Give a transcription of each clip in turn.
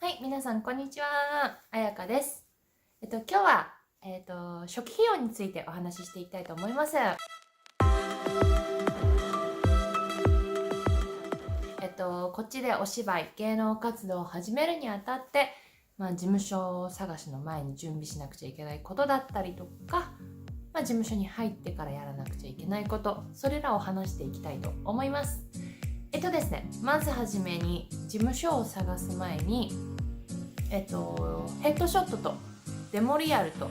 、皆さんこんにちは。あやかです。今日は、初期費用についてお話ししていきたいと思います。こっちでお芝居、芸能活動を始めるにあたって、事務所探しの前に準備しなくちゃいけないことだったりとか、事務所に入ってからやらなくちゃいけないこと、それらを話していきたいと思います。ですね、まずはじめに事務所を探す前に、ヘッドショットとデモリアルと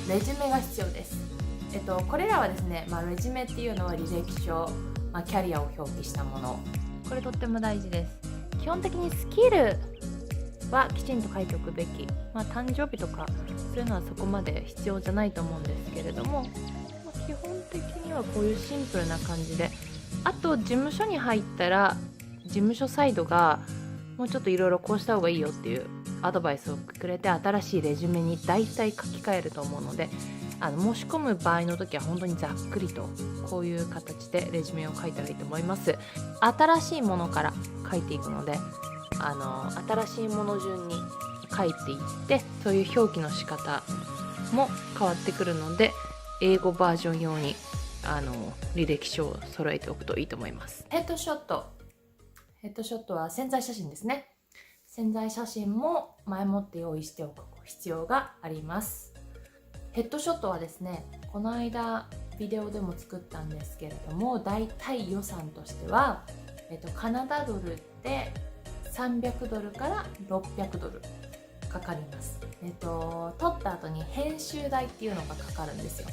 レジュメが必要です。これらはですね、レジュメっていうのは履歴書、キャリアを表記したもの、これとっても大事です。基本的にスキルはきちんと書いておくべき、誕生日とかそういうのはそこまで必要じゃないと思うんですけれども、基本的にはこういうシンプルな感じで、あと事務所に入ったら事務所サイドがもうちょっといろいろこうした方がいいよっていうアドバイスをくれて、新しいレジュメに大体書き換えると思うので、申し込む場合の時は本当にざっくりとこういう形でレジュメを書いたらいいと思います。新しいものから書いていくので、新しいもの順に書いていって、そういう表記の仕方も変わってくるので、英語バージョン用に履歴書を揃えておくといいと思います。ヘッドショットは宣材写真ですね。宣材写真も前もって用意しておく必要があります。ヘッドショットはですね、この間ビデオでも作ったんですけれども、だいたい予算としては、カナダドルで300ドルから600ドルかかります。撮った後に編集代っていうのがかかるんですよ。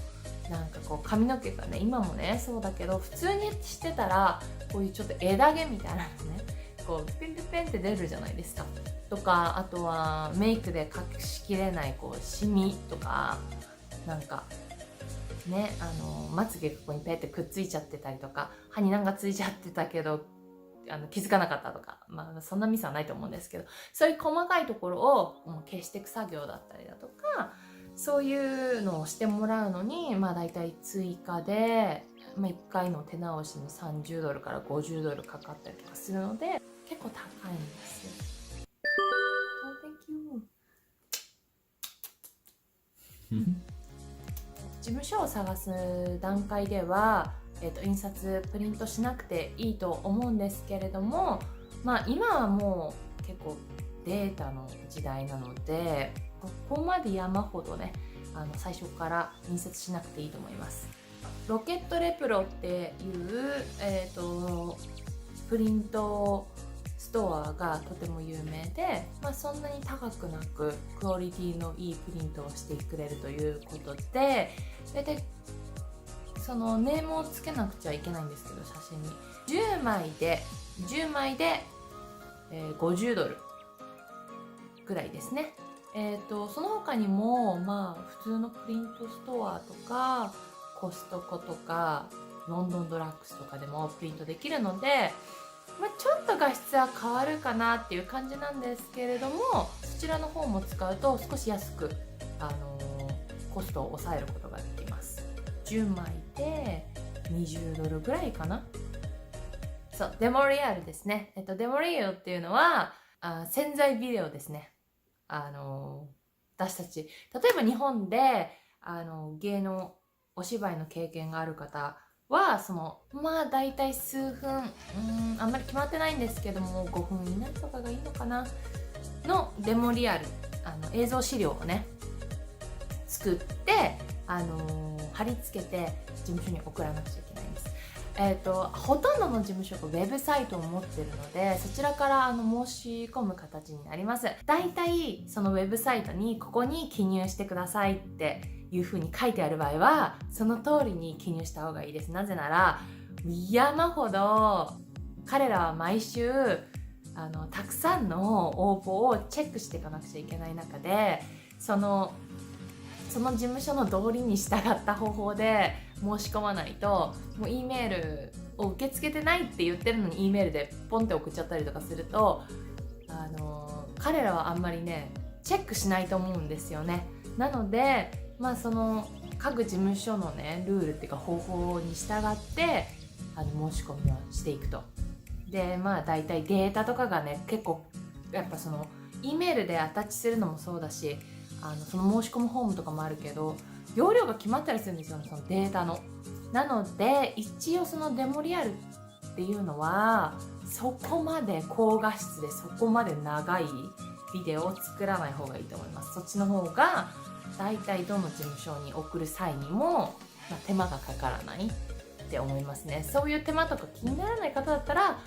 なんかこう髪の毛がね、今もねそうだけど、普通にしてたらこういうちょっと枝毛みたいなのね、こうペンペンペンって出るじゃないですか。とか、あとはメイクで隠しきれないこうシミとか、なんかね、まつげここにペってくっついちゃってたりとか、歯になんかついちゃってたけど気づかなかったとか、そんなミスはないと思うんですけど、そういう細かいところを消していく作業だったりだとか、そういうのをしてもらうのに、だいたい追加で、1回の手直しに30ドルから50ドルかかったりとかするので、結構高いんですよ。Oh, thank you. 事務所を探す段階では、印刷プリントしなくていいと思うんですけれども、今はもう結構データの時代なので、ここまで山ほどね、最初から印刷しなくていいと思います。ロケットレプロっていう、プリントストアがとても有名で、そんなに高くなくクオリティのいいプリントをしてくれるということで、大体そのネームをつけなくちゃいけないんですけど、写真に10枚で50ドルぐらいですね。その他にも普通のプリントストアとかコストコとかロンドンドラッグスとかでもプリントできるので、ちょっと画質は変わるかなっていう感じなんですけれども、そちらの方も使うと少し安く、コストを抑えることができます。10枚で20ドルぐらいかな。そう、デモリアルですね。デモリアルっていうのは宣材ビデオですね。私たち、例えば日本で芸能お芝居の経験がある方は、だいたい数分、あんまり決まってないんですけども、5分以内とかがいいのかなのデモリアル、映像資料をね作って、貼り付けて事務所に送らなくちゃいけないんです。ほとんどの事務所がウェブサイトを持ってるので、そちらから申し込む形になります。だいたいそのウェブサイトにここに記入してくださいっていう風に書いてある場合は、その通りに記入した方がいいです。なぜなら山ほど彼らは毎週たくさんの応募をチェックしていかなくちゃいけない中で、その事務所の道理に従った方法で申し込まないと、もう E メールを受け付けてないって言ってるのに E メールでポンって送っちゃったりとかすると、彼らはあんまりねチェックしないと思うんですよね。なのでその各事務所のねルールっていうか方法に従って申し込みをしていくと。でだいたいデータとかがね結構やっぱ E メールでアタッチするのもそうだし、その申し込むフォームとかもあるけど、容量が決まったりするんですよね、そのデータの。なので一応そのデモリアルっていうのはそこまで高画質でそこまで長いビデオを作らない方がいいと思います。そっちの方がだいたいどの事務所に送る際にも、手間がかからないって思いますね。そういう手間とか気にならない方だったら、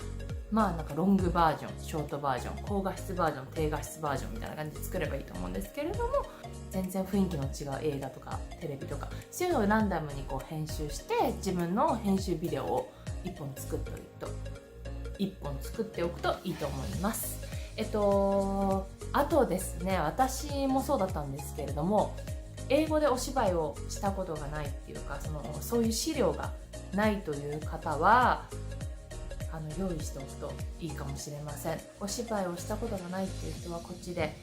なんかロングバージョン、ショートバージョン、高画質バージョン、低画質バージョンみたいな感じで作ればいいと思うんですけれども、全然雰囲気の違う映画とかテレビとかそういうのをランダムにこう編集して自分の編集ビデオを1本作っておくといいと思います。あとですね、私もそうだったんですけれども、英語でお芝居をしたことがないっていうか、そういう資料がないという方は用意しておくといいかもしれません。お芝居をしたことがないっていう人はこっちで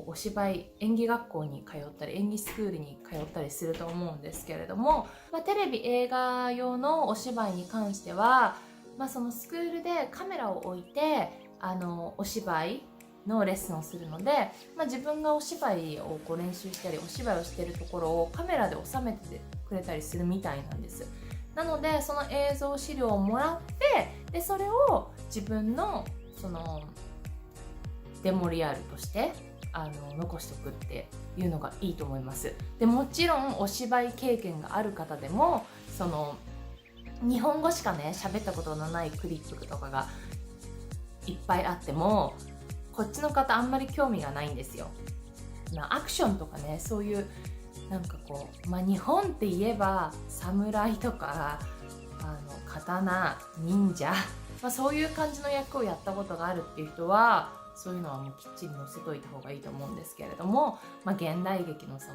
お芝居演技学校に通ったり演技スクールに通ったりすると思うんですけれども、テレビ映画用のお芝居に関しては、そのスクールでカメラを置いてお芝居のレッスンをするので、自分がお芝居をこう練習したりお芝居をしているところをカメラで収めてくれたりするみたいなんです。なのでその映像資料をもらって、でそれを自分のそのデモリアルとして残しておくっていうのがいいと思います。でもちろんお芝居経験がある方でも日本語しかね喋ったことのないクリップとかがいっぱいあってもこっちの方あんまり興味がないんですよ。アクションとかね、そういうなんかこう、日本って言えば侍とか刀、忍者、そういう感じの役をやったことがあるっていう人はそういうのはもうきっちり載せといた方がいいと思うんですけれども、現代劇のその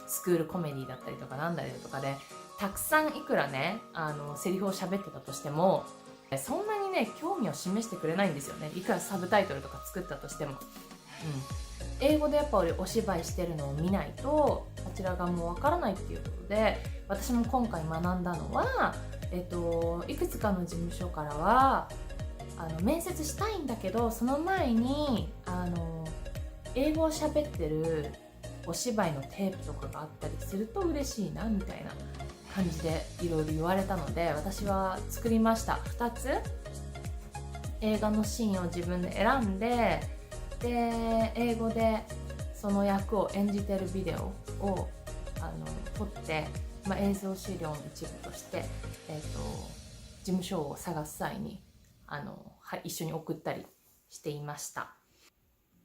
スクールコメディだったりとかなんだりとかでたくさんいくらねセリフを喋ってたとしてもそんなにね興味を示してくれないんですよね。いくらサブタイトルとか作ったとしても、英語でやっぱりお芝居してるのを見ないとこちら側もわからないっていうことで、私も今回学んだのは、いくつかの事務所からは面接したいんだけどその前に英語を喋ってるお芝居のテープとかがあったりすると嬉しいなみたいな感じでいろいろ言われたので、私は作りました。2つ映画のシーンを自分で選んで、英語でその役を演じてるビデオを撮って、映像資料の一部として、事務所を探す際に一緒に送ったりしていました。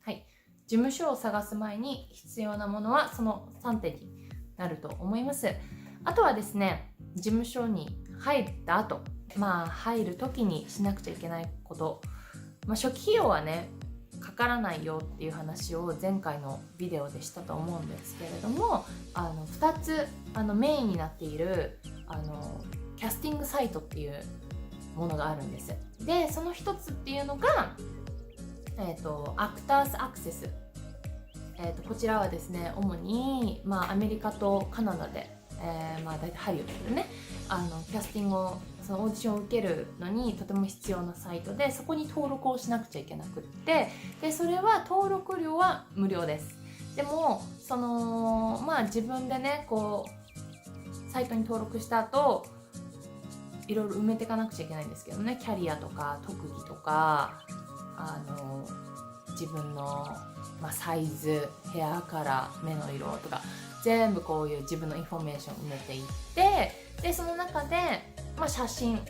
はい、事務所を探す前に必要なものはその3点になると思います。あとはですね、事務所に入った後、入る時にしなくちゃいけないこと、初期費用はねかからないよっていう話を前回のビデオでしたと思うんですけれども、2つメインになっているキャスティングサイトっていうものがあるんです。でその一つっていうのが、アクターズアクセス、こちらはですね主に、アメリカとカナダで、大体ハリウッドでねキャスティングをそのオーディションを受けるのにとても必要なサイトで、そこに登録をしなくちゃいけなくって、でそれは登録料は無料です。でも自分でねこうサイトに登録した後いろいろ埋めていかなくちゃいけないんですけどね、キャリアとか特技とか自分の、サイズ、ヘアカラー、目の色とか全部こういう自分のインフォメーションを埋めていって、でその中で、写真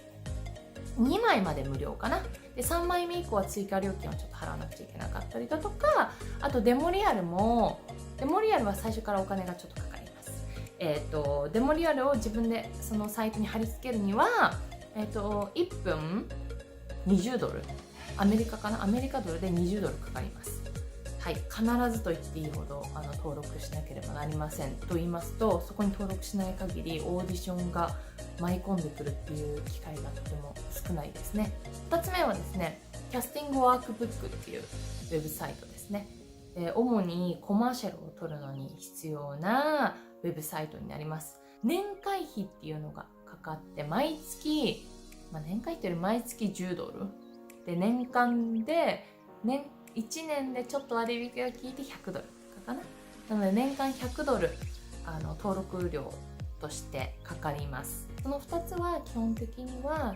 2枚まで無料かな。で3枚目以降は追加料金をちょっと払わなくちゃいけなかったりだとか、あとデモリアルは最初からお金がちょっとかかります。デモリアルを自分でそのサイトに貼り付けるには、1分20ドル、アメリカドルで20ドルかかります。はい、必ずと言っていいほど登録しなければなりません。と言いますと、そこに登録しない限りオーディションが舞い込んでくるっていう機会がとても少ないですね。2つ目はですね、キャスティングワークブックっていうウェブサイトですね。主にコマーシャルを撮るのに必要なウェブサイトになります。年会費っていうのがかかって毎月、年会費というより毎月10ドルで年間で年1年でちょっと割引が効いて$100かな。なので年間$100登録料としてかかります。その2つは基本的には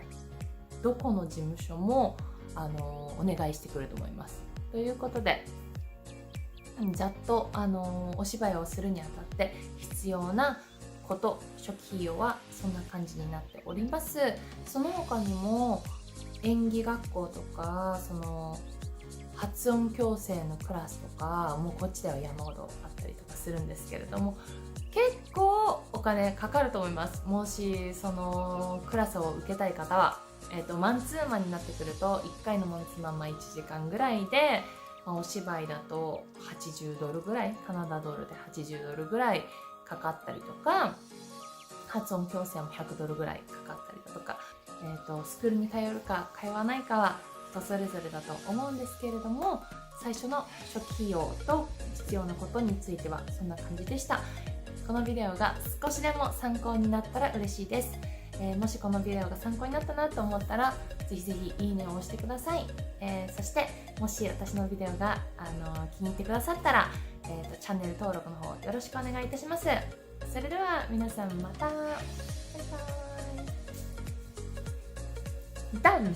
どこの事務所もお願いしてくると思います。ということで、ざっとお芝居をするにあたって必要なこと、初期費用はそんな感じになっております。その他にも演技学校とか、その発音矯正のクラスとかもうこっちでは山ほどあったりとかするんですけれども、結構お金かかると思います。もしそのクラスを受けたい方は、マンツーマンになってくると1回のマンツーマン1時間ぐらいで、お芝居だと$80ぐらい、カナダドルで$80ぐらいかかったりとか、発音矯正も$100ぐらいかかったりだとか、スクールに通うか通わないかは人それぞれだと思うんですけれども、最初の初期費用と必要なことについてはそんな感じでした。このビデオが少しでも参考になったら嬉しいです。もしこのビデオが参考になったなと思ったら、ぜひぜひいいねを押してください。そしてもし私のビデオが気に入ってくださったら、チャンネル登録の方よろしくお願いいたします。それでは皆さんまた。バイバイ。ダウン。